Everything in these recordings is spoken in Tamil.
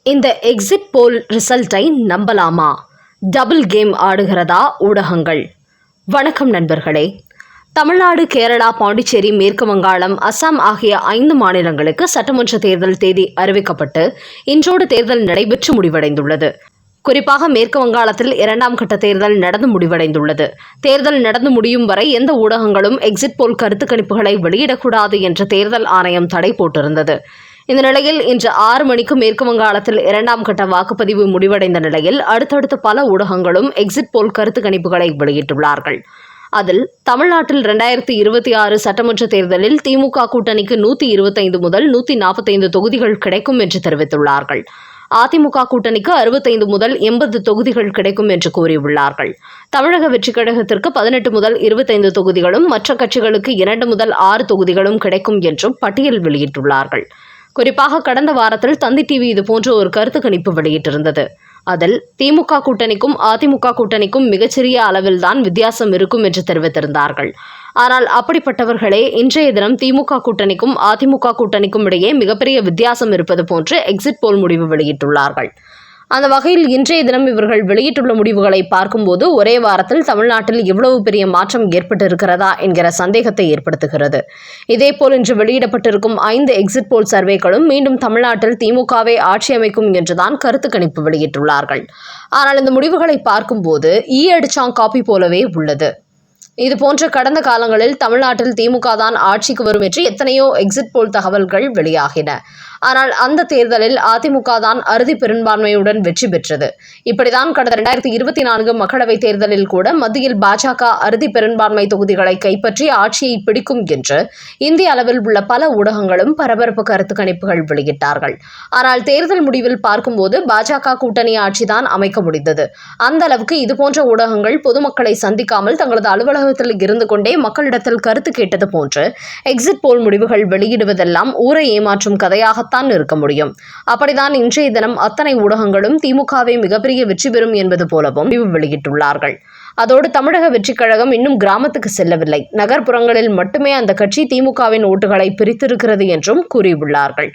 இந்த எக்ஸிட் போல் ரிசல்ட்டை நம்பலாமா? டபுள் கேம் ஆடுகிறதா ஊடகங்கள்? வணக்கம் நண்பர்களே. தமிழ்நாடு, கேரளா, பாண்டிச்சேரி, மேற்கு வங்காளம், அசாம் ஆகிய 5 மாநிலங்களுக்கு சட்டமன்ற தேர்தல் தேதி அறிவிக்கப்பட்டு இன்றோடு தேர்தல் நடைபெற்று முடிவடைந்துள்ளது. குறிப்பாக மேற்கு வங்காளத்தில் 2ஆம் கட்ட தேர்தல் நடந்து முடிவடைந்துள்ளது. தேர்தல் நடந்து முடியும் வரை எந்த ஊடகங்களும் எக்ஸிட் போல் கருத்து கணிப்புகளை வெளியிடக்கூடாது என்று தேர்தல் ஆணையம் தடை போட்டிருந்தது. இந்த நிலையில் இன்று 6 மணிக்கு மேற்கு வங்காளத்தில் 2ஆம் கட்ட வாக்குப்பதிவு முடிவடைந்த நிலையில் அடுத்தடுத்து பல ஊடகங்களும் எக்ஸிட் போல் கருத்து கணிப்புகளை வெளியிட்டுள்ளார்கள். அதில் தமிழ்நாட்டில் 2026 சட்டமன்ற தேர்தலில் திமுக கூட்டணிக்கு 125 முதல் 145 தொகுதிகள் கிடைக்கும் என்று தெரிவித்துள்ளார்கள். அதிமுக கூட்டணிக்கு 65 முதல் 80 தொகுதிகள் கிடைக்கும் என்று கூறியுள்ளார்கள். தமிழக வெற்றிக் கழகத்திற்கு 18 முதல் 25 தொகுதிகளும், மற்ற கட்சிகளுக்கு 2 முதல் 6 தொகுதிகளும் கிடைக்கும் என்றும் பட்டியல் வெளியிட்டுள்ளார்கள். குறிப்பாக கடந்த வாரத்தில் தந்தி டிவி இதுபோன்ற ஒரு கருத்து கணிப்பு வெளியிட்டிருந்தது. அதில் திமுக கூட்டணிக்கும் அதிமுக கூட்டணிக்கும் மிகச்சிறிய அளவில்தான் வித்தியாசம் இருக்கும் என்று தெரிவித்திருந்தார்கள். ஆனால் அப்படிப்பட்டவர்களே இன்றைய தினம் திமுக கூட்டணிக்கும் அதிமுக கூட்டணிக்கும் இடையே மிகப்பெரிய வித்தியாசம் இருப்பது போன்று எக்ஸிட் போல் முடிவு வெளியிட்டுள்ளார்கள். அந்த வகையில் இன்றைய தினம் இவர்கள் வெளியிட்டுள்ள முடிவுகளை பார்க்கும்போது ஒரே வாரத்தில் தமிழ்நாட்டில் இவ்வளவு பெரிய மாற்றம் ஏற்பட்டிருக்கிறதா என்கிற சந்தேகத்தை ஏற்படுத்துகிறது. இதேபோல் இன்று வெளியிடப்பட்டிருக்கும் 5 எக்ஸிட் போல் சர்வேக்களும் மீண்டும் தமிழ்நாட்டில் திமுகவை ஆட்சி அமைக்கும் என்றுதான் கருத்து கணிப்பு வெளியிட்டுள்ளார்கள். ஆனால் இந்த முடிவுகளை பார்க்கும்போது அடிச்சாங் காப்பி போலவே உள்ளது. இதுபோன்ற கடந்த காலங்களில் தமிழ்நாட்டில் திமுக தான் ஆட்சிக்கு வரும் என்று எத்தனையோ எக்ஸிட் போல் தகவல்கள் வெளியாகின. ஆனால் அந்த தேர்தலில் அதிமுக தான் அறுதி பெரும்பான்மையுடன் வெற்றி பெற்றது. இப்படிதான் கடந்த 2024 மக்களவைத் தேர்தலில் கூட மத்தியில் பாஜக அறுதி பெரும்பான்மை தொகுதிகளை கைப்பற்றி ஆட்சியை பிடிக்கும் என்று இந்திய அளவில் உள்ள பல ஊடகங்களும் பரபரப்பு கருத்து கணிப்புகள் வெளியிட்டார்கள். ஆனால் தேர்தல் முடிவில் பார்க்கும்போது பாஜக கூட்டணி ஆட்சிதான் அமைக்க முடிந்தது. அந்த அளவுக்கு இதுபோன்ற ஊடகங்கள் பொதுமக்களை சந்திக்காமல் தங்களது அலுவலகத்தில் இருந்து கொண்டே மக்களிடத்தில் கருத்து கேட்டது போன்று எக்ஸிட் போல் முடிவுகள் வெளியிடுவதெல்லாம் ஊரை ஏமாற்றும் கதையாக இருக்க முடியும். அப்படிதான் இன்றைய தினம் அத்தனை ஊடகங்களும் திமுகவை மிகப்பெரிய வெற்றி பெறும் என்பது போலவும் முடிவு வெளியிட்டுள்ளார்கள். அதோடு தமிழக வெற்றிக் கழகம் இன்னும் கிராமத்துக்கு செல்லவில்லை, நகர்ப்புறங்களில் மட்டுமே அந்த கட்சி திமுகவின் ஓட்டுகளை பிரித்திருக்கிறது என்றும் கூறியுள்ளார்கள்.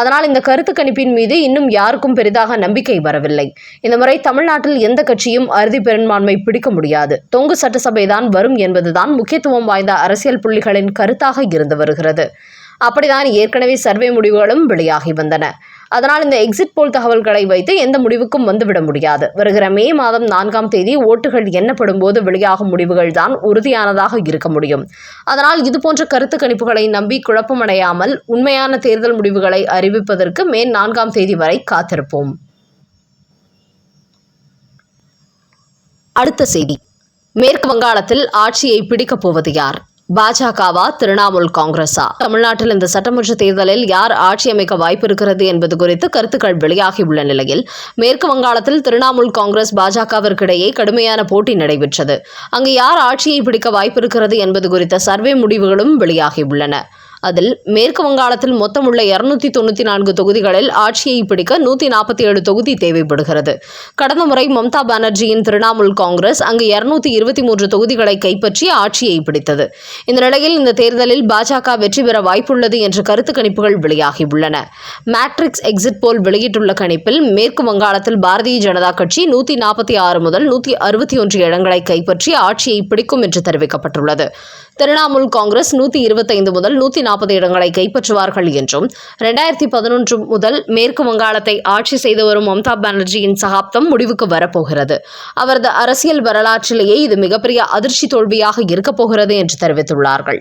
அதனால் இந்த கருத்து கணிப்பின் மீது இன்னும் யாருக்கும் பெரிதாக நம்பிக்கை வரவில்லை. இந்த முறை தமிழ்நாட்டில் எந்த கட்சியும் அறுதி பெரும்பான்மை பிடிக்க முடியாது, தொங்கு சட்டசபைதான் வரும் என்பதுதான் முக்கியத்துவம் வாய்ந்த அரசியல் புள்ளிகளின் கருத்தாக இருந்து வருகிறது. அப்படிதான் ஏற்கனவே சர்வே முடிவுகளும் வெளியாகி வந்தன. அதனால் இந்த எக்ஸிட் போல் தகவல்களை வைத்து எந்த முடிவுக்கும் வந்துவிட முடியாது. வருகிற மே மாதம் 4ஆம் தேதி ஓட்டுகள் எண்ணப்படும் போது வெளியாகும் முடிவுகள் தான் உறுதியானதாக இருக்க முடியும். அதனால் இதுபோன்ற கருத்து கணிப்புகளை நம்பி குழப்பமடையாமல் உண்மையான தேர்தல் முடிவுகளை அறிவிப்பதற்கு மே 4ஆம் தேதி வரை காத்திருப்போம். அடுத்த செய்தி. மேற்கு வங்காளத்தில் ஆட்சியை பிடிக்கப் போவது யார்? பாஜகவா, திரிணாமுல் காங்கிரஸா? தமிழ்நாட்டில் இந்த சட்டமன்ற தேர்தலில் யார் ஆட்சி அமைக்க வாய்ப்பு இருக்கிறது என்பது குறித்து கருத்துக்கள் வெளியாகியுள்ள நிலையில் மேற்கு வங்காளத்தில் திரிணாமுல் காங்கிரஸ் பாஜகவிற்கிடையே கடுமையான போட்டி நடைபெற்றது. அங்கு யார் ஆட்சியை பிடிக்க வாய்ப்பு இருக்கிறது என்பது குறித்த சர்வே முடிவுகளும் வெளியாகியுள்ளன. அதில் மேற்கு வங்காளத்தில் மொத்தமுள்ள 294 தொகுதிகளில் ஆட்சியை பிடிக்க 147 தொகுதி தேவைப்படுகிறது. கடந்த முறை மம்தா பானர்ஜியின் திரிணாமுல் காங்கிரஸ் அங்கு 223 தொகுதிகளை கைப்பற்றி ஆட்சியை பிடித்தது. இந்த நிலையில் இந்த தேர்தலில் பாஜக வெற்றி பெற வாய்ப்புள்ளது என்ற கருத்து கணிப்புகள் வெளியாகியுள்ளன. மேட்ரிக்ஸ் எக்ஸிட் போல் வெளியிட்டுள்ள கணிப்பில் மேற்கு வங்காளத்தில் பாரதிய ஜனதா கட்சி 146 முதல் 161 இடங்களை கைப்பற்றி ஆட்சியை பிடிக்கும் என்று தெரிவிக்கப்பட்டுள்ளது. திரிணாமுல் காங்கிரஸ் 125 முதல் 140 இடங்களை கைப்பற்றுவார்கள் என்றும் 2011 முதல் மேற்கு வங்காளத்தை ஆட்சி செய்து வரும் மம்தா பானர்ஜியின் சகாப்தம் முடிவுக்கு வரப்போகிறது. அவரது அரசியல் வரலாற்றிலேயே இது மிகப்பெரிய அதிர்ச்சி தோல்வியாக இருக்கப் போகிறது என்று தெரிவித்துள்ளார்கள்.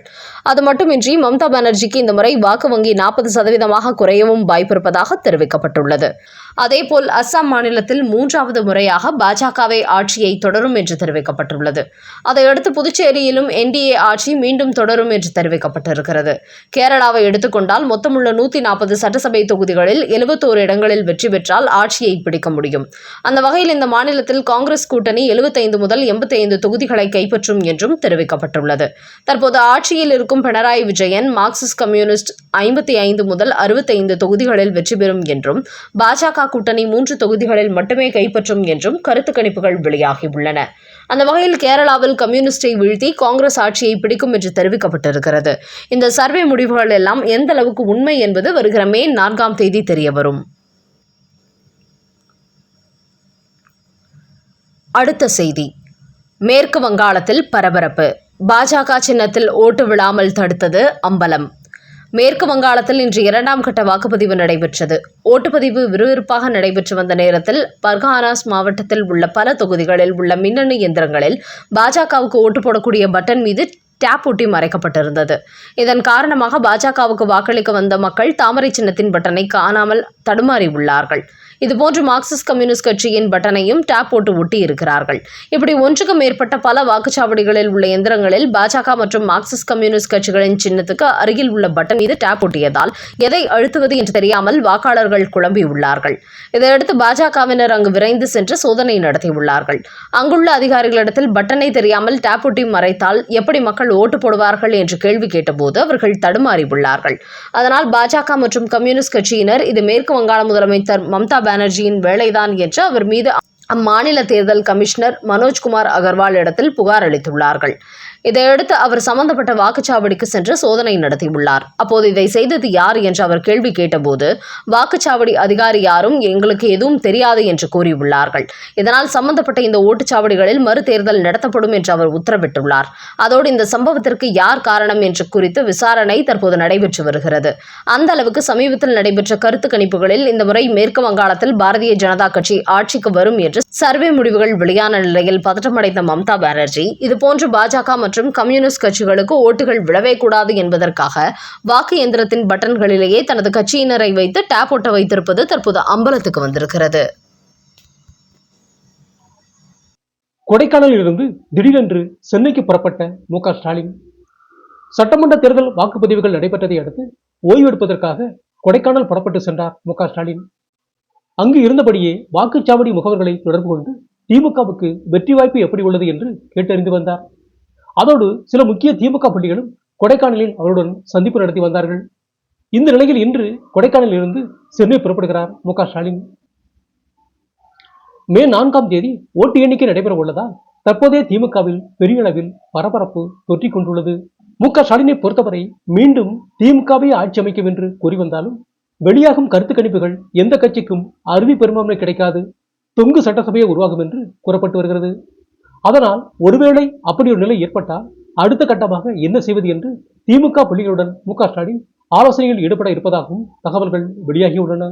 அது மட்டுமின்றி மம்தா பானர்ஜிக்கு இந்த முறை வாக்கு வங்கி 40% குறையவும் வாய்ப்பிருப்பதாக தெரிவிக்கப்பட்டுள்ளது. அதேபோல் அசாம் மாநிலத்தில் 3வது முறையாக பாஜகவை ஆட்சியை தொடரும் என்று தெரிவிக்கப்பட்டுள்ளது. அதையடுத்து புதுச்சேரியிலும் NDA ஆட்சி மீண்டும் தொடரும் என்று தெரிவிக்கப்பட்டிருக்கிறது. கேரளாவை எடுத்துக்கொண்டால் மொத்தமுள்ள 140 சட்டசபை தொகுதிகளில் 71 இடங்களில் வெற்றி பெற்றால் ஆட்சியை பிடிக்க முடியும். அந்த வகையில் இந்த மாநிலத்தில் காங்கிரஸ் கூட்டணி 75 முதல் 85 தொகுதிகளை கைப்பற்றும் என்றும் தெரிவிக்கப்பட்டுள்ளது. தற்போது ஆட்சியில் இருக்கும் பினராயி விஜயன் மார்க்சிஸ்ட் கம்யூனிஸ்ட் 55 முதல் 65 தொகுதிகளில் வெற்றி பெறும் என்றும் பாஜக கூட்டணி 3 தொகுதிகளில் மட்டுமே கைப்பற்றும் என்றும் கருத்து கணிப்புகள் வெளியாகியுள்ளன. அந்த வகையில் கேரளாவில் கம்யூனிஸ்டை வீழ்த்தி காங்கிரஸ் ஆட்சியை பிடிக்கும் என்று தெரிவிக்கப்பட்டிருக்கிறது. இந்த சர்வே முடிவுகள் எல்லாம் எந்த அளவுக்கு உண்மை என்பது வருகிற மே 4ஆம் தேதி தெரியவரும். அடுத்த செய்தி. மேற்கு வங்காளத்தில் பரபரப்பு. பாஜக சின்னத்தில் ஓட்டு விழாமல் தடுத்தது அம்பலம். மேற்கு வங்காளத்தில் இன்று 2ஆம் கட்ட வாக்குப்பதிவு நடைபெற்றது. ஓட்டுப்பதிவு விறுவிறுப்பாக நடைபெற்று வந்த நேரத்தில் பர்கானாஸ் மாவட்டத்தில் உள்ள பல தொகுதிகளில் உள்ள மின்னணு இயந்திரங்களில் பாஜகவுக்கு ஓட்டு போடக்கூடிய பட்டன் மீது டேப் ஒட்டி மறைக்கப்பட்டிருந்தது. இதன் காரணமாக பாஜகவுக்கு வாக்களிக்க வந்த மக்கள் தாமரை சின்னத்தின் பட்டனை காணாமல் தடுமாறி உள்ளார்கள். இதுபோன்று மார்க்சிஸ்ட் கம்யூனிஸ்ட் கட்சியின் பட்டனையும் டேப் போட்டு ஒட்டி இருக்கிறார்கள். இப்படி ஒன்றுக்கு மேற்பட்ட பல வாக்குச்சாவடிகளில் உள்ள எந்திரங்களில் பாஜக மற்றும் மார்க்சிஸ்ட் கம்யூனிஸ்ட் கட்சிகளின் சின்னத்துக்கு அருகில் உள்ள பட்டன் மீது டேப் ஒட்டியதால் எதை அழுத்துவது என்று தெரியாமல் வாக்காளர்கள் குழம்பியுள்ளார்கள். இதையடுத்து பாஜகவினர் அங்கு விரைந்து சென்று சோதனை நடத்தியுள்ளார்கள். அங்குள்ள அதிகாரிகளிடத்தில் பட்டனை தெரியாமல் டேப் ஒட்டி மறைத்தால் எப்படி மக்கள் ஓட்டு போடுவார்கள் என்று கேள்வி கேட்டபோது அவர்கள் தடுமாறி உள்ளார்கள். அதனால் பாஜக மற்றும் கம்யூனிஸ்ட் கட்சியினர் இது மேற்கு வங்காள முதலமைச்சர் மம்தா பானர்ஜியின் வேலைதான் என்று அவர் மீது அம்மாநில தேர்தல் கமிஷனர் மனோஜ்குமார் அகர்வால் இடத்தில் புகார் அளித்துள்ளார்கள். இதையடுத்து அவர் சம்பந்தப்பட்ட வாக்குச்சாவடிக்கு சென்று சோதனை நடத்தியுள்ளார். அப்போது இதை செய்தது யார் என்று அவர் கேள்வி கேட்டபோது வாக்குச்சாவடி அதிகாரி யாரும் எங்களுக்கு எதுவும் தெரியாது என்று கூறியுள்ளார்கள். இதனால் சம்பந்தப்பட்ட இந்த ஓட்டுச்சாவடிகளில் மறு தேர்தல் நடத்தப்படும் என்று அவர் உத்தரவிட்டுள்ளார். அதோடு இந்த சம்பவத்திற்கு யார் காரணம் என்று குறித்து விசாரணை தற்போது நடைபெற்று வருகிறது. அந்த அளவுக்கு சமீபத்தில் நடைபெற்ற கருத்து கணிப்புகளில் இந்த முறை மேற்கு வங்காளத்தில் பாரதிய ஜனதா கட்சி ஆட்சிக்கு வரும் என்று சர்வே முடிவுகள் வெளியான நிலையில் பதற்றமடைந்த மம்தா பானர்ஜி இதுபோன்று பாஜக மற்றும் கம்யூனிஸ்ட் கட்சிகளுக்கு ஓட்டுகள் விழவே கூடாது என்பதற்காக வாக்கு எந்திரத்தின் பட்டன்களிலேயே தனது கட்சியினரை வைத்து டேப் ஒட்ட வைத்திருப்பது தற்போது அம்பலத்துக்கு வந்திருக்கிறது. கொடைக்கானலில் இருந்து திடீரென்று சென்னைக்கு புறப்பட்ட மு.க. ஸ்டாலின் சட்டமன்ற தேர்தல் வாக்குப்பதிவுகள் நடைபெற்றதை அடுத்து ஓய்வெடுப்பதற்காக கொடைக்கானல் புறப்பட்டு சென்றார் மு.க. ஸ்டாலின். அங்கு இருந்தபடியே வாக்குச்சாவடி முகவர்களை தொடர்பு கொண்டு திமுகவுக்கு வெற்றி வாய்ப்பு எப்படி உள்ளது என்று கேட்டறிந்து வந்தார். அதோடு சில முக்கிய திமுக புள்ளிகளும் கொடைக்கானலில் அவருடன் சந்திப்பு நடத்தி வந்தார்கள். இந்த நிலையில் இன்று கொடைக்கானலில் இருந்து சென்னை புறப்படுகிறார் மு.க. ஸ்டாலின். மே 4ஆம் தேதி ஓட்டு எண்ணிக்கை நடைபெற உள்ளதால் தற்போதைய திமுகவில் பெரிய அளவில் பரபரப்பு தொற்றிக் கொண்டுள்ளது. மு.க. ஸ்டாலினை பொறுத்தவரை மீண்டும் திமுகவை ஆட்சி அமைக்கும் என்று கூறி வந்தாலும் வெளியாகும் கருத்து கணிப்புகள் எந்த கட்சிக்கும் அறுதி பெரும்பான்மை கிடைக்காது, தொங்கு சட்டசபையை உருவாகும் என்று கூறப்பட்டு வருகிறது. அதனால் ஒருவேளை அப்படி ஒரு நிலை ஏற்பட்டால் அடுத்த கட்டமாக என்ன செய்வது என்று திமுக புள்ளிகளுடன் மு.க. ஸ்டாலின் ஆலோசனையில் ஈடுபட இருப்பதாகவும் தகவல்கள் வெளியாகியுள்ளன.